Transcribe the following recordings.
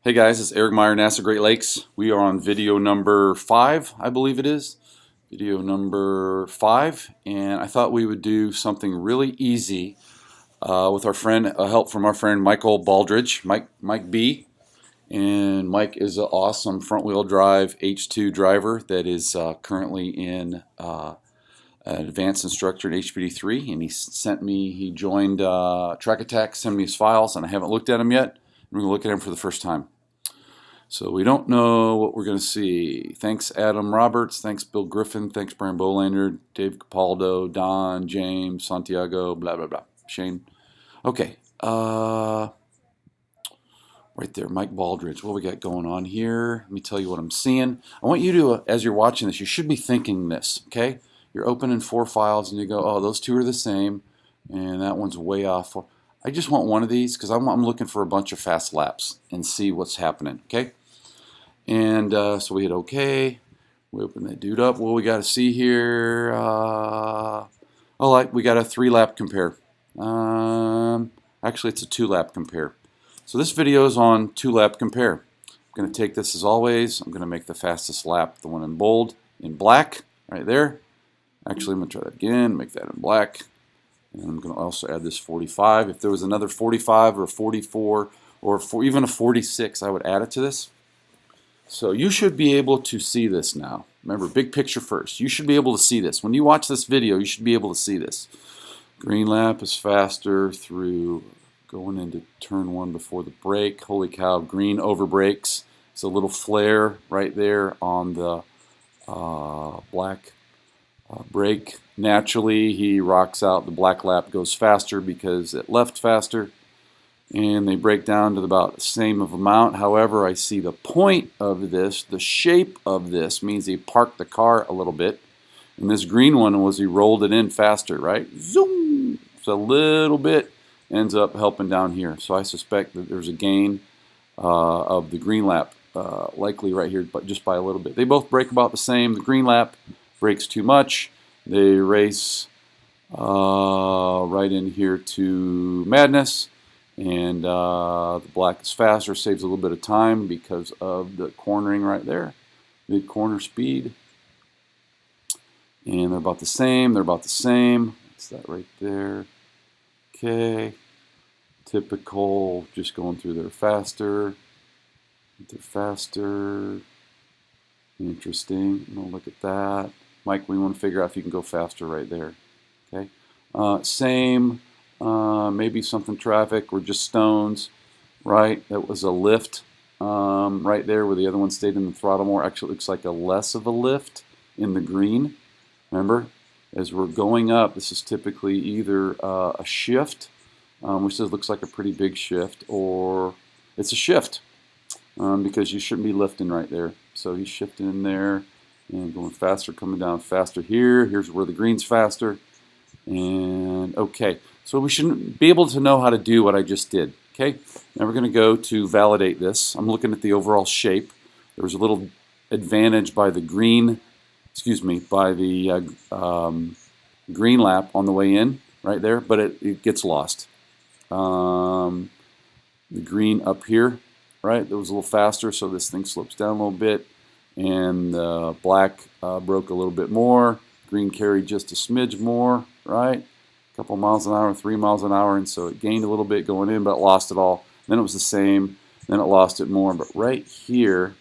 Hey guys, it's Eric Meyer, NASA Great Lakes. We are on video number 5, I believe it is. Video number 5, and I thought we would do something really easy with our friend, help from our friend Michael Baldridge, Mike B. And Mike is an awesome front-wheel drive H2 driver that is currently in an advanced instructor in HPD3, and he joined Track Attack, sent me his files, and I haven't looked at them yet. We're going to look at them for the first time. So we don't know what we're going to see. Thanks Adam Roberts, thanks Bill Griffin, thanks Brian Bolander, Dave Capaldo, Don, James, Santiago, blah, blah, blah. Shane. Okay, right there, Mike Baldridge. What we got going on here? Let me tell you what I'm seeing. I want you to, as you're watching this, you should be thinking this, okay? You're opening 4 files and you go, oh, those 2 are the same, and that one's way off. I just want one of these because I'm looking for a bunch of fast laps and see what's happening, okay? And so we hit OK. We open that dude up. What we got to see here? We got a 3-lap compare. Actually, it's a 2-lap compare. So this video is on 2-lap compare. I'm going to take this as always. I'm going to make the fastest lap, the one in bold, in black, right there. Actually, I'm going to try that again, make that in black. And I'm going to also add this 45. If there was another 45 or a 44 or even a 46, I would add it to this. So you should be able to see this now. Remember, big picture first. You should be able to see this. When you watch this video, you should be able to see this. Green lap is faster through going into turn 1 before the break. Holy cow, green over brakes. It's a little flare right there on the black brake. Naturally, he rocks out. The black lap goes faster because it left faster. And they break down to about the same of amount. However, I see the point of this, the shape of this means he parked the car a little bit. And this green one was he rolled it in faster, right? Zoom! So a little bit ends up helping down here. So I suspect that there's a gain of the green lap, likely right here, but just by a little bit. They both break about the same. The green lap breaks too much. They race right in here to madness. And the black is faster, saves a little bit of time because of the cornering right there, mid-corner speed. And they're about the same, That's that right there. Okay, typical, just going through there faster. They're faster. Interesting, look at that. Mike, we want to figure out if you can go faster right there. Okay, same. Maybe something traffic or just stones, right? That was a lift right there where the other one stayed in the throttle more. Actually, it looks like a less of a lift in the green. Remember, as we're going up, this is typically either a shift, which looks like a pretty big shift, or it's a shift because you shouldn't be lifting right there. So he's shifting in there and going faster, coming down faster here. Here's where the green's faster. And okay, so we should be able to know how to do what I just did. Okay, now we're going to go to validate this. I'm looking at the overall shape. There was a little advantage by the green, by the green lap on the way in, right there, but it gets lost. The green up here, right, it was a little faster, so this thing slips down a little bit, and black broke a little bit more. Green carried just a smidge more, right? A couple miles an hour, 3 miles an hour, and so it gained a little bit going in, but it lost it all. Then it was the same, then it lost it more. But right here,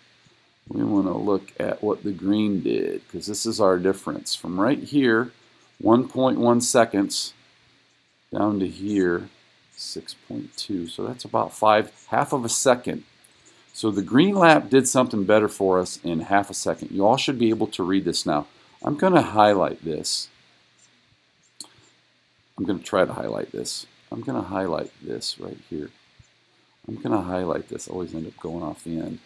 we want to look at what the green did, because this is our difference. From right here, 1.1 seconds, down to here, 6.2. So that's about half of a second. So the green lap did something better for us in half a second. You all should be able to read this now. I'm going to highlight this. I'm going to try to highlight this. I'm going to highlight this right here. I'm going to highlight this. I always end up going off the end.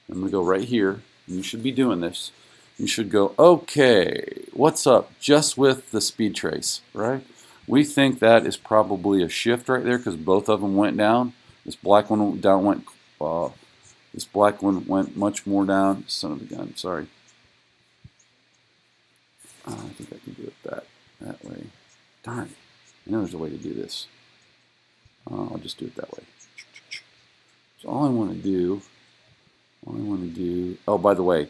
I'm going to go right here. You should be doing this. You should go, okay, what's up just with the speed trace, right? We think that is probably a shift right there because both of them went down. This black one this black one went much more down. Son of a gun, sorry. I think I can do it that way. Darn, I know there's a way to do this. I'll just do it that way. So all I want to do All I want to do, oh, by the way,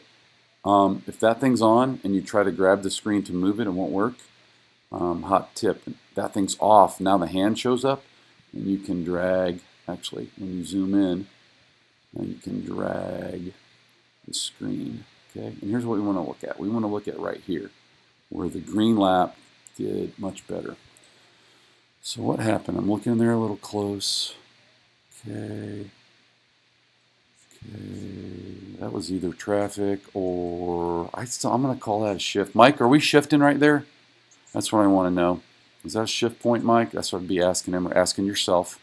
if that thing's on and you try to grab the screen to move it, it won't work. Hot tip, that thing's off. Now the hand shows up and you can drag, actually, when you zoom in, now you can drag the screen. Okay, and here's what we want to look at. We want to look at right here, where the green lap did much better. So what happened? I'm looking there a little close. Okay. That was either traffic or I'm going to call that a shift. Mike, are we shifting right there? That's what I want to know. Is that a shift point, Mike? That's what I'd be asking him or asking yourself.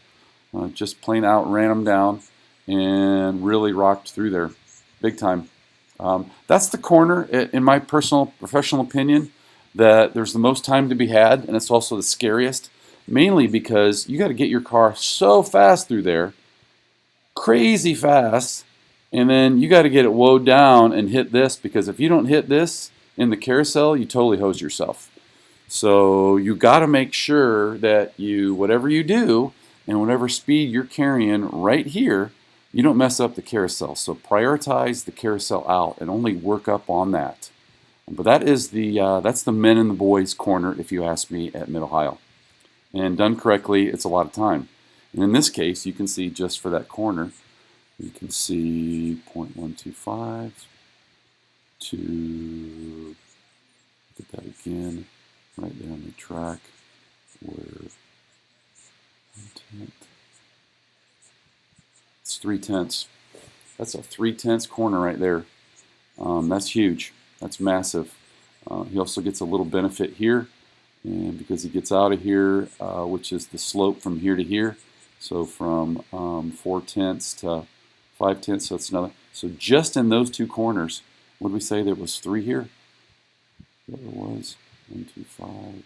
Just plain out ran them down and really rocked through there, big time. That's the corner, in my personal professional opinion, that there's the most time to be had, and it's also the scariest, mainly because you got to get your car so fast through there, crazy fast, and then you got to get it woed down and hit this, because if you don't hit this in the carousel, you totally hose yourself. So you got to make sure that whatever you do and whatever speed you're carrying right here, you don't mess up the carousel. So prioritize the carousel out and only work up on that. But that's the men and the boys corner, if you ask me, at Mid-Ohio. And done correctly, it's a lot of time. And in this case, you can see just for that corner, you can see 0.125 to, get that again, right there on the track, where 1/10. It's 3/10. That's a 3/10 corner right there. That's huge. That's massive. He also gets a little benefit here, and because he gets out of here, which is the slope from here to here, so from 4/10 to 5/10, so it's another. So just in those two corners, what did we say? There was 3 here. There was 1, 2, 5,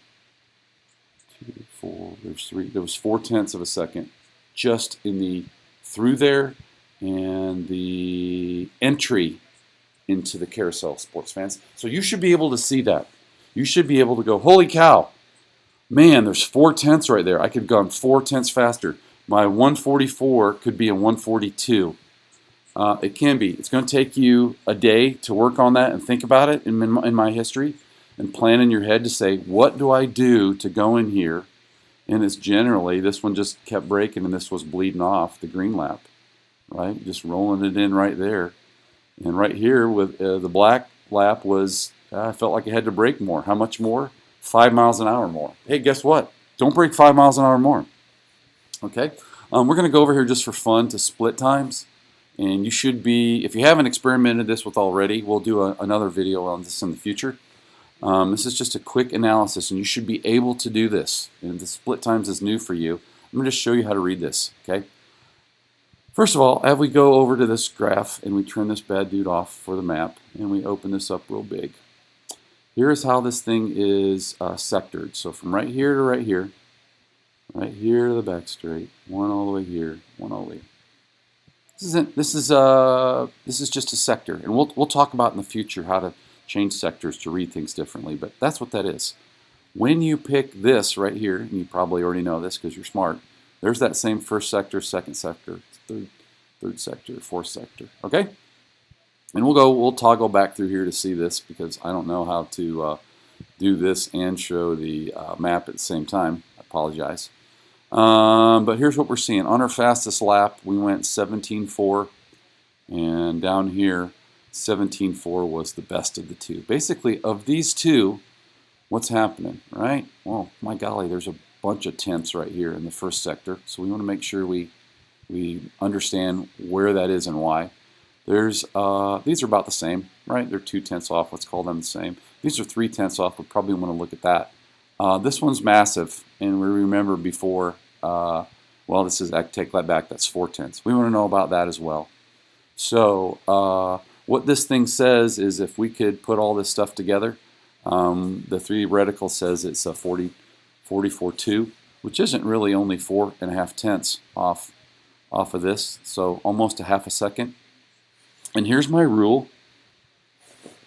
2, 4. There's 3. There was 4/10 of a second, just in the through there and the entry into the carousel, sports fans. So you should be able to see that. You should be able to go, holy cow, man, there's 4/10 right there. I could have gone 4/10 faster. My 144 could be a 142. It can be. It's going to take you a day to work on that and think about it in my history and plan in your head to say, what do I do to go in here? And it's generally, this one just kept breaking and this was bleeding off the green lap, right? Just rolling it in right there. And right here with the black lap was, I felt like I had to brake more. How much more? 5 miles an hour more. Hey, guess what? Don't brake 5 miles an hour more. Okay? We're going to go over here just for fun to split times. And you should be, if you haven't experimented this with already, we'll do another video on this in the future. This is just a quick analysis, and you should be able to do this. And the split times is new for you. I'm going to just show you how to read this, okay? First of all, as we go over to this graph and we turn this bad dude off for the map, and we open this up real big. Here's how this thing is sectored. So from right here to right here to the back straight, one all the way here, one all the way. This is just a sector, and we'll talk about in the future how to change sectors to read things differently, but that's what that is. When you pick this right here, and you probably already know this because you're smart, there's that same first sector, second sector, third sector, fourth sector, okay? And we'll toggle back through here to see this because I don't know how to do this and show the map at the same time. I apologize. But here's what we're seeing. On our fastest lap, we went 17.4, and down here, 17.4 was the best of the two. Basically, of these two, what's happening, right? Well, my golly, there's a bunch of tenths right here in the first sector, so we want to make sure we understand where that is and why. These are about the same, right? They're 2 tenths off. Let's call them the same. These are 3 tenths off. We probably want to look at that. This one's massive, and we remember before, well, I take that back, that's 4 tenths. We want to know about that as well. So what this thing says is if we could put all this stuff together, the theoretical says it's a 44.2, which isn't really only 4.5 tenths off of this, so almost a half a second. And here's my rule.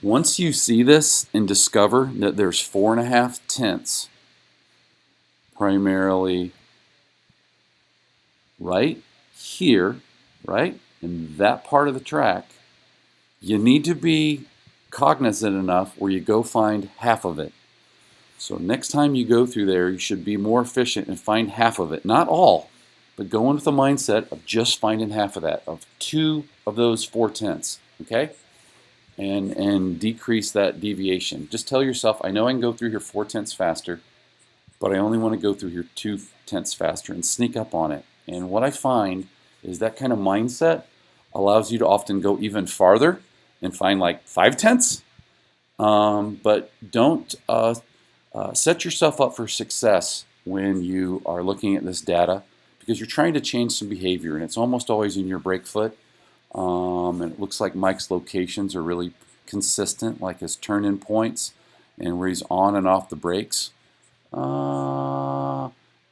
Once you see this and discover that there's 4.5 tenths primarily right here, right, in that part of the track, you need to be cognizant enough where you go find half of it. So next time you go through there, you should be more efficient and find half of it. Not all, but go in with the mindset of just finding half of that, of 2 of those 4/10, okay? And decrease that deviation. Just tell yourself, I know I can go through here 4/10 faster, but I only want to go through here 2/10 faster, and sneak up on it. And what I find is that kind of mindset allows you to often go even farther and find like 5/10. But don't set yourself up for success when you are looking at this data, because you're trying to change some behavior, and it's almost always in your brake foot. And it looks like Mike's locations are really consistent, like his turn-in points and where he's on and off the brakes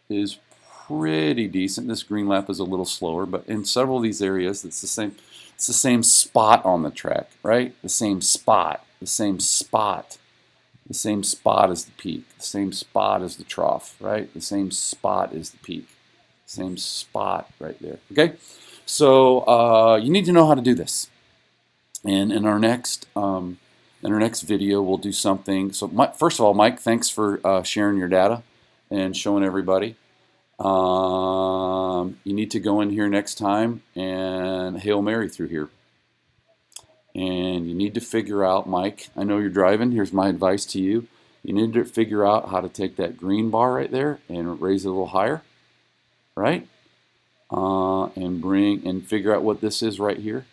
is pretty decent. This green lap is a little slower, but in several of these areas, it's the same. It's the same spot on the track, right? The same spot, the same spot, the same spot as the peak, the same spot as the trough, right? The same spot as the peak, same spot right there. Okay, so you need to know how to do this. And in our next video, we'll do something. So first of all, Mike, thanks for sharing your data and showing everybody. You need to go in here next time and Hail Mary through here. And you need to figure out, Mike, I know you're driving. Here's my advice to you. You need to figure out how to take that green bar right there and raise it a little higher, right? And figure out what this is right here.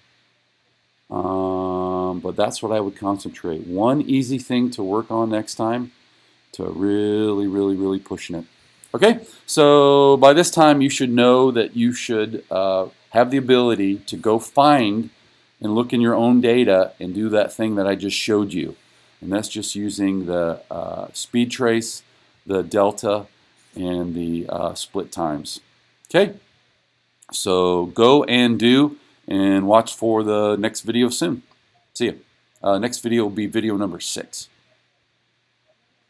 But that's what I would concentrate. One easy thing to work on next time to really pushing it. Okay, so by this time you should know that you should have the ability to go find and look in your own data and do that thing that I just showed you. And that's just using the speed trace, the delta, and the split times. Okay, so go and do, and watch for the next video soon. See you. Next video will be video number 6.